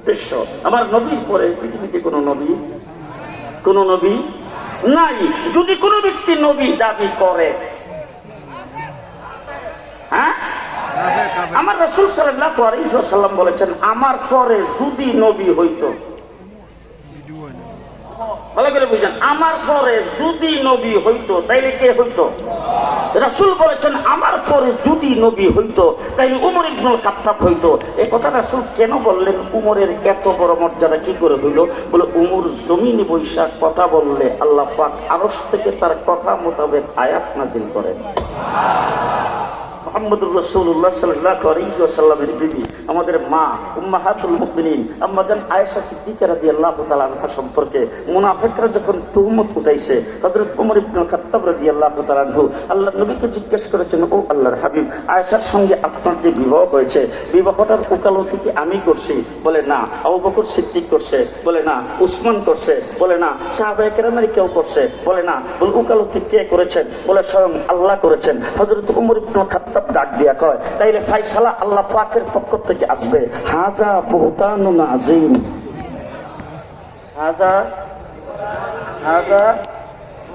উদ্দেশ্য। আমার নবীর পরে পৃথিবীতে কোনো নবী নাই। যদি কোনো ব্যক্তি নবী দাবি করে, হ্যাঁ, আমার রাসূল সাল্লাল্লাহু আলাইহি ওয়াসাল্লাম বলেছেন, আমার পরে যদি নবী হইতো, ভালো করে বুঝেন, আমার পরে যদি নবী হইতো তাইলে কে হইতো? রাসূল বলেছেন আমার পরে যদি নবী হইতো তাইলে উমর ইবনুল খাত্তাব হইতো। এই কথা রাসূল কেন বললেন? উমরের এত বড় মর্যাদা কি করে হইল? বলে উমর জমিনে বৈশা কথা বললে আল্লাহ পাক আরশ থেকে তার কথা মোতাবেক আয়াত নাজিল করেন। মুহাম্মদুর রাসূলুল্লাহ সাল্লাল্লাহু আলাইহি ওয়াসাল্লামের বিবি, আমাদের মা উম্মাহাতুল মুমিনিন আম্মাজান আয়েশা সিদ্দিকা রাদিয়াল্লাহু তাআলা আনহা সম্পর্কে মুনাফিকরা যখন তুহমত উঠাইছে, হযরত ওমর ইবনে খাত্তাব রাদিয়াল্লাহু তাআলা আনহু আল্লাহর নবীকে জিজ্ঞেস করেছেন, ও আল্লাহর হাবিব, আয়েশার সঙ্গে আপনার যে বিবাহ হয়েছে, বিবাহটার ওকালতি কি আমি করছি? বলে না। আবু বকর সিদ্দিক করছে? বলে না। উসমান করছে? বলে না। সাহাবায়ে কেরামের কেউ করছে? বলে না। বলে ওকালতি কে করেছেন? বলে স্বয়ং আল্লাহ করেছেন। হযরত ওমর ইবনে খাত্তাব ডাক দিয়া কয়, তাইলে ফায়সালা আল্লাহ পাকের পক্ষ থেকে আসবে। হাজা বুহতানুন আযীম, হাজা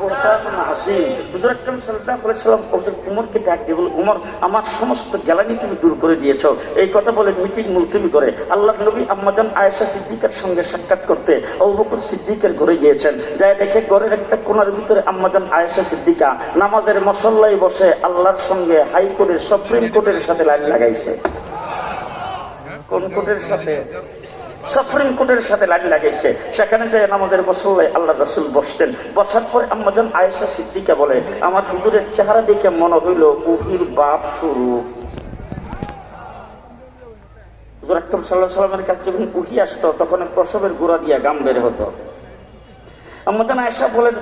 বুহতানুন আযীম। হুজুর আকরাম সাল্লাল্লাহু আলাইহি ওয়াসাল্লাম হযরত ওমরকে ডাক দিয়ে বলে, ওমর, আমার সমস্ত জ্ঞালানি তুমি দূর করে দিয়েছো। এই কথা বলে মিটিং মুলতবি করে আল্লাহর নবী আম্মাজান আয়েশা সিদ্দিকার সঙ্গে সাক্ষাৎ করতে আবু বকর সিদ্দিকের ঘরে গিয়েছেন। যায় দেখে ঘরের একটা কোণার ভিতরে আম্মাজান আয়েশা সিদ্দিকা নামাজের মুসল্লায় বসে আল্লাহর সঙ্গে হাইকোর্টের সুপ্রিম কোর্টের সাথে লাইন লাগাইছে। কোন কোর্টের সাথে? সুপ্রিম কোর্টের সাথে লাইন লাগাইছে। সেখানে যে নামাজের মুসল্লায় আল্লাহ রাসূল বসতেন। বসার পরে আম্মাজান আয়েশা সিদ্দিকা বলে, আমার হুজুরের চেহারা দেখে মনে হইল ওহির বাপ শুরু। হুজুর আকরাম সাল্লাল্লাহু আলাইহি ওয়াসাল্লামের কাছে যখন ওহী আসতো তখন প্রসবের গোড়া দিয়া গাম বের হতো। আম্মাজান আয়েশা বলেন,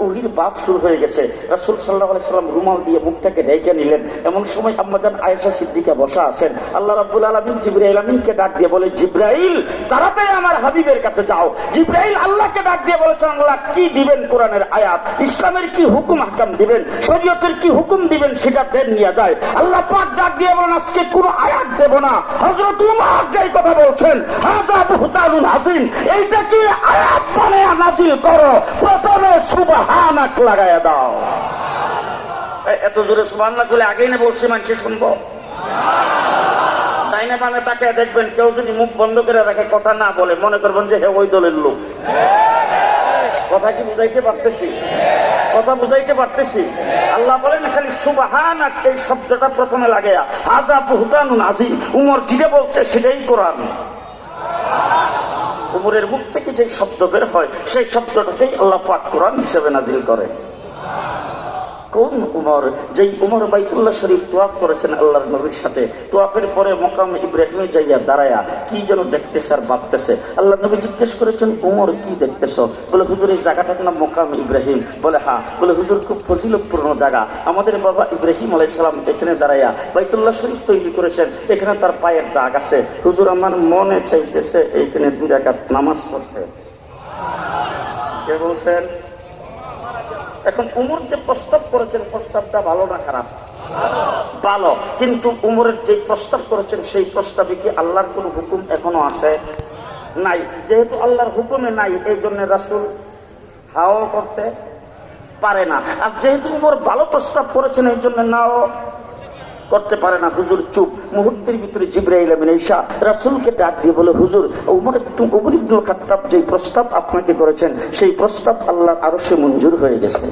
ওহির বাপ শুরু হয়ে গেছে। রাসূল সাল্লাল্লাহু আলাইহি ওয়াসাল্লাম রুমাল দিয়ে মুখটাকে ঢেকে নিলেন। এমন সময় আম্মাজান আয়েশা সিদ্দিকা বসা আছেন। আল্লাহ রাব্বুল আলামিন জিবরাইল আমিনকে ডাক দিয়ে বলে, জিবরাইল, তাড়াতাড়ি আমার হাবিবের কাছে যাও। জিবরাইল আল্লাহকে ডাক দিয়ে বলেছেন, আল্লাহ কি দিবেন? কোরআনের আয়াত, ইসলামের কি হুকুম আহকাম দিবেন, শরীয়তের কি হুকুম দিবেন, সেটা দেন নিয়ে যায়। আল্লাহ পাক ডাক দিয়ে বলেন, আজকে কোনো আয়াত দেব না। হযরত উমর যেই কথা বলছেন, হাযা বুহতানুন আযীম, এইটা কি আয়াত বানায়া নাযিল করো, প্রথমে সুবহানাক লাগায়া দাও। এত জোরে সুবহানাল্লাহ বলে আগেই না বলছি মানুষ শুনবো? তাই না? মানে তাকে দেখবেন কেউ যদি মুখ বন্ধ করে রাখে, কথা না বলে, মনে করবেন যে হে ওই দলের লোক। কথা কি বুঝাইতে পারতেছি? কথা বুঝাইতে পারতেছি? আল্লাহ বলেন খালি সুবহানাক এই শব্দটা প্রথমে লাগে। হাযা বুহতানুন আযীম, উমর যেটা বলছে সেটাই কোরআন। উমরের মুখ থেকে যে শব্দ বের হয় সেই শব্দটাকেই আল্লাহ পাক কোরআন হিসেবে নাজিল করে। কোন উমর? যেই উমর বাইতুল্লাহ শরীফ তোয়াফ করেছেন আল্লাহর নবীর সাথে। তোয়াফের পরে মকাম ইব্রাহিমে যাইয়া দাঁড়ায়া কি যেন দেখতেছে আর ভাবতেছে। আল্লাহ নবী জিজ্ঞেস করেছেন, উমর কি দেখতেছ? বলে, হুজুর এই জায়গাটার নাম মকাম ইব্রাহিম। বলে, হ্যাঁ। বলে, হুজুর খুব ফজিলতপূর্ণ জায়গা। আমাদের বাবা ইব্রাহিম আলাইহিস সালাম এখানে দাঁড়াইয়া বাইতুল্লাহ শরীফ তৈরি করেছেন। এখানে তার পায়ের দাগ আছে। হুজুর আমার মনে চাইতেছে এইখানে 2 রাকাত নামাজ পড়তে। কে বলছেন? এখন উমর যে প্রস্তাব করেছেন প্রস্তাবটা ভালো না খারাপ? ভালো। কিন্তু উমরের যে প্রস্তাব করেছেন সেই প্রস্তাবে কি আল্লাহর কোন হুকুম এখনো আছে? নাই। যেহেতু আল্লাহর হুকুমে নাই, এই জন্য রাসূল হাও করতে পারে না। আর যেহেতু উমর ভালো প্রস্তাব করেছেন এই জন্য নাও করতে পারে না। হুজুর চুপ। মুহূর্তের ভিতরে জিবরাইল আমিন ঈসা রাসূলকে ডাক দিয়ে বলে, হুজুর উমর ইবনুল খাত্তাব যে প্রস্তাব আপনাকে করেছেন সেই প্রস্তাব আল্লাহর আরশে মঞ্জুর হয়ে গেছে।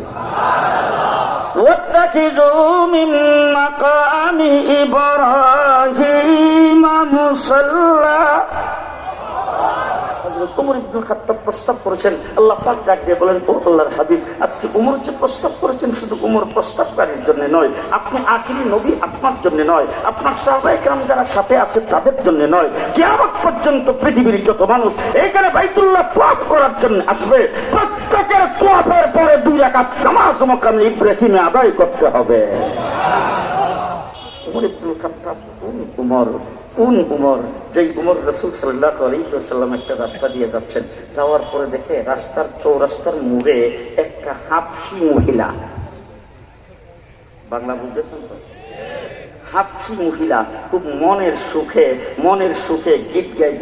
ওয়াত্তাখিযু মিন মাকামি ইব্রাহিম মুসাল্লা। উমর ইবনুল খাত্তাব প্রস্তাব করেছেন। আল্লাহ পাক ডাক দিয়ে বলেন, ও আল্লাহর হাবিব, আজকে উমর যে প্রস্তাব করেছেন শুধু উমর প্রস্তাবকারীর জন্য নয়, আপনি আখিরি নবী, আপনার জন্য নয়, আপনার সাহাবায়ে কেরাম যারা সাথে আছে তাদের জন্য নয়, কিয়ামত পর্যন্ত পৃথিবীর যত মানুষ এখানে বাইতুল্লাহ তোয়াফ করার জন্য আসবে, প্রত্যেকের তোয়াফের পরে 2 রাকাত নামাজ মাকামে ইব্রাহিমে আদায় করতে হবে। উমর ইবনুল খাত্তাব কোন উমর? যেই উমর রাসূল সাল্লাল্লাহু আলাইহি ওয়াসাল্লাম একটা রাস্তা দিয়ে যাচ্ছেন, যাওয়ার পরে দেখে রাস্তার চৌরাস্তার মোড়ে একটা হাবশী মহিলা, বাংলা বুঝতেছেন তো, হাবশী মহিলা খুব মনের সুখে গীত গাইতে